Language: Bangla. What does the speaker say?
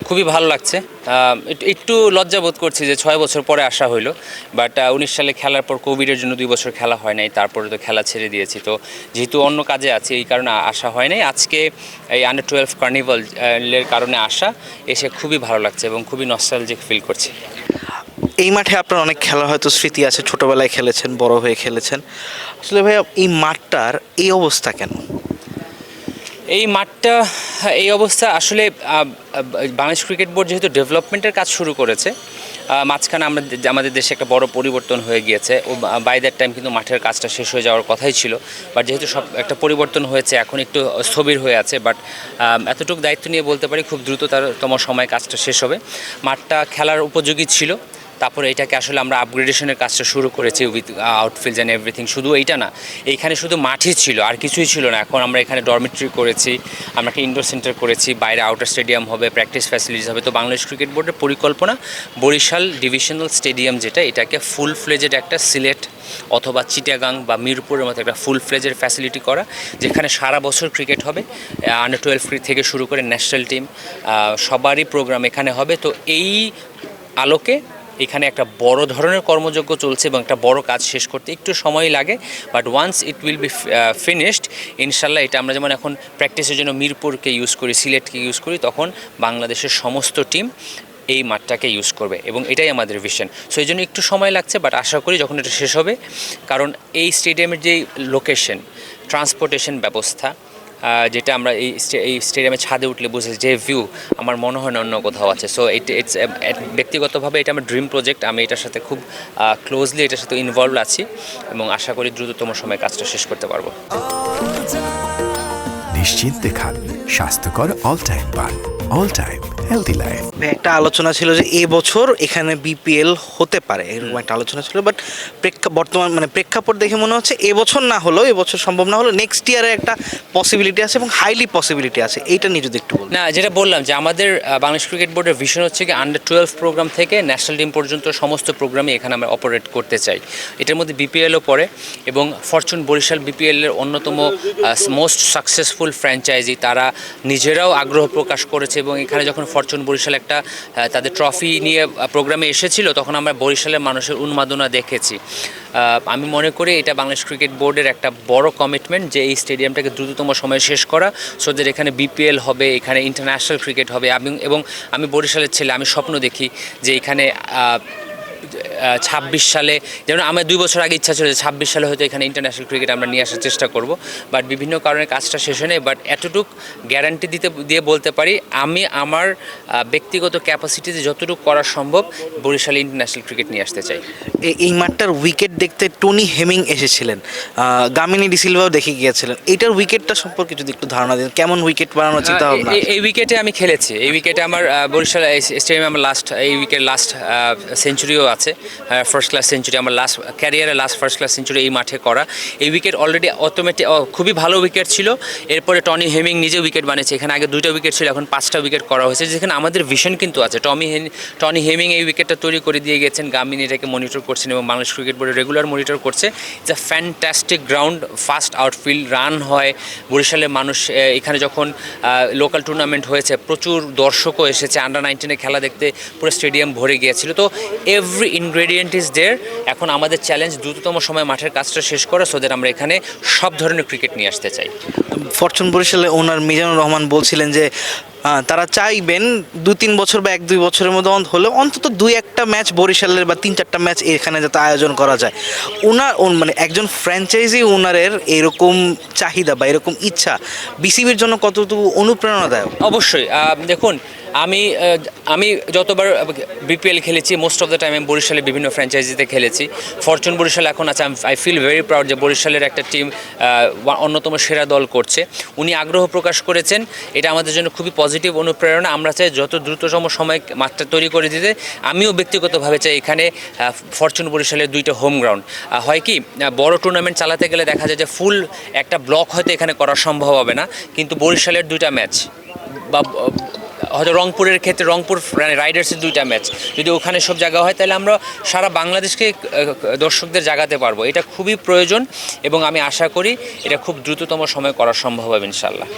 খুবই ভালো লাগছে। একটু লজ্জা বোধ করছি যে 6 বছর পরে আসা হইলো, বাট 19 সালে খেলার পর কোভিডের জন্য 2 বছর খেলা হয় নাই, তারপরে তো খেলা ছেড়ে দিয়েছি। তো যেহেতু অন্য কাজে আছি এই কারণে আসা হয় নাই। আজকে এই আন্ডার 12 কার্নিভালের কারণে এসে খুবই ভালো লাগছে এবং খুবই নস্টালজিক ফিল করছি। এই মাঠে আপনার অনেক খেলা হয়তো স্মৃতি আছে, ছোটবেলায় খেলেছেন, বড় হয়ে খেলেছেন। আসলে ভাইয়া এই মাঠটার এই অবস্থা কেন? এই মাঠটা এই অবস্থা আসলে বাংলাদেশ ক্রিকেট বোর্ড যেহেতু ডেভেলপমেন্টের কাজ শুরু করেছে, মাঝখানে আমাদের দেশে একটা বড় পরিবর্তন হয়ে গিয়েছে। ও বাই দ্যাট টাইম কিন্তু মাঠের কাজটা শেষ হয়ে যাওয়ার কথাই ছিল, বাট যেহেতু সব একটা পরিবর্তন হয়েছে এখন একটু স্থবির হয়ে আছে। বাট এতটুকু দায়িত্ব নিয়ে বলতে পারি খুব দ্রুততম সময় কাজটা শেষ হবে। মাঠটা খেলার উপযোগী ছিল, তারপরে এটাকে আসলে আমরা আপগ্রেডেশনের কাজটা শুরু করেছি উইথ আউটফিল্ডস অ্যান্ড এভরিথিং। শুধু এইটা না, এইখানে শুধু মাঠই ছিল আর কিছুই ছিল না। এখন আমরা এখানে ডরমিটরি করেছি, আমরা একটা ইনডোর সেন্টার করেছি, বাইরে আউটার স্টেডিয়াম হবে, প্র্যাকটিস ফ্যাসিলিটিস হবে। তো বাংলাদেশ ক্রিকেট বোর্ডের পরিকল্পনা বরিশাল ডিভিশনাল স্টেডিয়াম যেটা, এটাকে ফুল ফ্লেজেড একটা সিলেট অথবা চিটাগাং বা মিরপুরের মতো একটা ফুল ফ্লেজের ফ্যাসিলিটি করা, যেখানে সারা বছর ক্রিকেট হবে। আন্ডার 12 থেকে শুরু করে ন্যাশনাল টিম সবারই প্রোগ্রাম এখানে হবে। তো এই আলোকে এখানে একটা বড় ধরনের কর্মযজ্ঞ চলছে এবং একটা বড় কাজ শেষ করতে একটু সময় লাগে, but once it will be finished ইনশাল্লাহ। এটা আমরা যেমন এখন প্র্যাকটিসের জন্য মিরপুরকে ইউজ করি, সিলেটকে ইউজ করি, তখন বাংলাদেশের সমস্ত টিম এই মাঠটাকে ইউজ করবে এবং এটাই আমাদের ভিশন। সো এই জন্য একটু সময় লাগছে, বাট আশা করি যখন এটা শেষ হবে, কারণ এই স্টেডিয়ামের যেই লোকেশন, ট্রান্সপোর্টেশন ব্যবস্থা, যেটা আমরা এই স্টেডিয়ামে ছাদে উঠলে বুঝেছি যে ভিউ, আমার মনে হয় না অন্য কোথাও আছে। সো ইটস ব্যক্তিগতভাবে এটা আমার ড্রিম প্রজেক্ট। আমি এটার সাথে খুব ক্লোজলি এটার সাথে ইনভলভ আছি এবং আশা করি দ্রুততম সময়ে কাজটা শেষ করতে পারবো। নিশ্চিন্তে খান স্বাস্থ্যকর অল টাইম পান, অল টাইম হেলদি লাইফ। একটা আলোচনা ছিল যে এবছর এখানে বিপিএল হতে পারে, এরকম একটা আলোচনা ছিল, বাট বর্তমান প্রেক্ষাপট দেখে মনে হচ্ছে এবছর না হলেও, এবছর সম্ভব না হলেও নেক্সট ইয়ারে একটা পসিবিলিটি আছে এবং হাইলি পসিবিলিটি আছে। এইটা নিয়ে যদি একটু বলুন। না, যেটা বললাম যে আমাদের বাংলাদেশ ক্রিকেট বোর্ডের ভিশন হচ্ছে কি আন্ডার 12 প্রোগ্রাম থেকে ন্যাশনাল টিম পর্যন্ত সমস্ত প্রোগ্রামে এখানে আমরা অপারেট করতে চাই। এটার মধ্যে বিপিএলও পড়ে এবং ফরচুন বরিশাল বিপিএলের অন্যতম মোস্ট সাকসেসফুল ফ্র্যাঞ্চাইজি, তারা নিজেরাও আগ্রহ প্রকাশ করেছে এবং এখানে যখন ফরচুন বরিশাল একটা তাদের ট্রফি নিয়ে প্রোগ্রামে এসেছিল, তখন আমরা বরিশালের মানুষের উন্মাদনা দেখেছি। আমি মনে করি এটা বাংলাদেশ ক্রিকেট বোর্ডের একটা বড় কমিটমেন্ট যে এই স্টেডিয়ামটাকে দ্রুততম সময়ে শেষ করা, সো যে এখানে বিপিএল হবে, এখানে ইন্টারন্যাশনাল ক্রিকেট হবে। এবং আমি বরিশালের ছেলে, আমি স্বপ্ন দেখি যে এখানে 26 সালে, যেমন আমার 2 বছর আগে ইচ্ছা ছিল যে 26 সালে হয়তো এখানে ইন্টারন্যাশনাল ক্রিকেট আমরা নিয়ে আসার চেষ্টা করব, বাট বিভিন্ন কারণে কাজটা শেষ হয় নাই। বাট এতটুক গ্যারান্টি দিয়ে বলতে পারি, আমি আমার ব্যক্তিগত ক্যাপাসিটিতে যতটুকু করা সম্ভব বরিশালে ইন্টারন্যাশনাল ক্রিকেট নিয়ে আসতে চাই। এই মাঠটার উইকেট দেখতে টনি হেমিং এসেছিলেন, গামিনী ডিসিলভাও দেখে গিয়েছিলেন। এইটার উইকেটটা সম্পর্কে যদি একটু ধারণা দিন, কেমন উইকেট বানানোর চিন্তা ভাবনা? এই উইকেটে আমি খেলেছি, এই উইকেটে আমার বরিশাল স্টেডিয়ামে আমার এই উইকেট লাস্ট সেঞ্চুরিও আছে, ফার্স্ট ক্লাস সেঞ্চুরি, আমার ক্যারিয়ারে ফার্স্ট ক্লাস সেঞ্চুরি এই মাঠে করা। এই উইকেট অলরেডি অটোমেটিক খুবই ভালো উইকেট ছিল। এরপরে টনি হেমিং নিজে উইকেট বানিয়েছে, এখানে আগে 2টা উইকেট ছিল, এখন 5টা উইকেট করা হয়েছে, যেখানে আমাদের ভিশন কিন্তু আছে। টনি হেমিং এই উইকেটটা তৈরি করে দিয়ে গেছেন, গামিনী এটাকে মনিটর করছেন এবং বাংলাদেশ ক্রিকেট বোর্ডে রেগুলার মনিটর করছে। It's a fantastic ground, fast outfield, run হয়। বরিশালের মানুষ এখানে যখন লোকাল টুর্নামেন্ট হয়েছে প্রচুর দর্শকও এসেছে, আন্ডার 19 খেলা দেখতে পুরো স্টেডিয়াম ভরে গিয়েছিল। তো এভরি ইনগ্রেডিয়েন্ট ইজ দেয়ার। এখন আমাদের চ্যালেঞ্জ দ্রুততম সময়ে মাঠের কাজটা শেষ করা, সো দ্যাট আমরা এখানে সব ধরনের ক্রিকেট নিয়ে আসতে চাই। ফরচুন বরিশালের ওনার মিজানুর রহমান বলছিলেন যে তারা চাইবেন 2-3 বছর বা 1-2 বছরের মধ্যে হলেও অন্তত 2-1টা ম্যাচ বরিশালের বা 3-4টা ম্যাচ এখানে যাতে আয়োজন করা যায়। একজন ফ্র্যাঞ্চাইজি ওনারের এরকম চাহিদা বা এরকম ইচ্ছা বিসিবির জন্য কতটুকু অনুপ্রেরণাদায়ক? অবশ্যই। দেখুন, আমি যতবার বিপিএল খেলেছি মোস্ট অফ দ্য টাইম আমি বরিশালে বিভিন্ন ফ্র্যাঞ্চাইজিতে খেলেছি। ফরচুন বরিশাল এখন আছে, আই ফিল ভেরি প্রাউড যে বরিশালের একটা টিম অন্যতম সেরা দল করছে। উনি আগ্রহ প্রকাশ করেছেন, এটা আমাদের জন্য খুবই পজিটিভ অনুপ্রেরণা। আমরা চাই যত দ্রুততম সময় মাঠটা তৈরি করে দিতে। আমিও ব্যক্তিগতভাবে চাই এখানে ফরচুন বরিশালের 2টা হোম গ্রাউন্ড হয় কি, বড় টুর্নামেন্ট চালাতে গেলে দেখা যায় যে ফুল একটা ব্লক হয়তো এখানে করা সম্ভব হবে না, কিন্তু বরিশালের 2টা ম্যাচ বা হয়তো রংপুরের ক্ষেত্রে রংপুর রাইডার্সের 2টা ম্যাচ যদি ওখানে সব জায়গা হয়, তাহলে আমরা সারা বাংলাদেশকে দর্শকদের জাগাতে পারবো। এটা খুবই প্রয়োজন এবং আমি আশা করি এটা খুব দ্রুততম সময়ে করা সম্ভব হবে ইনশাল্লাহ।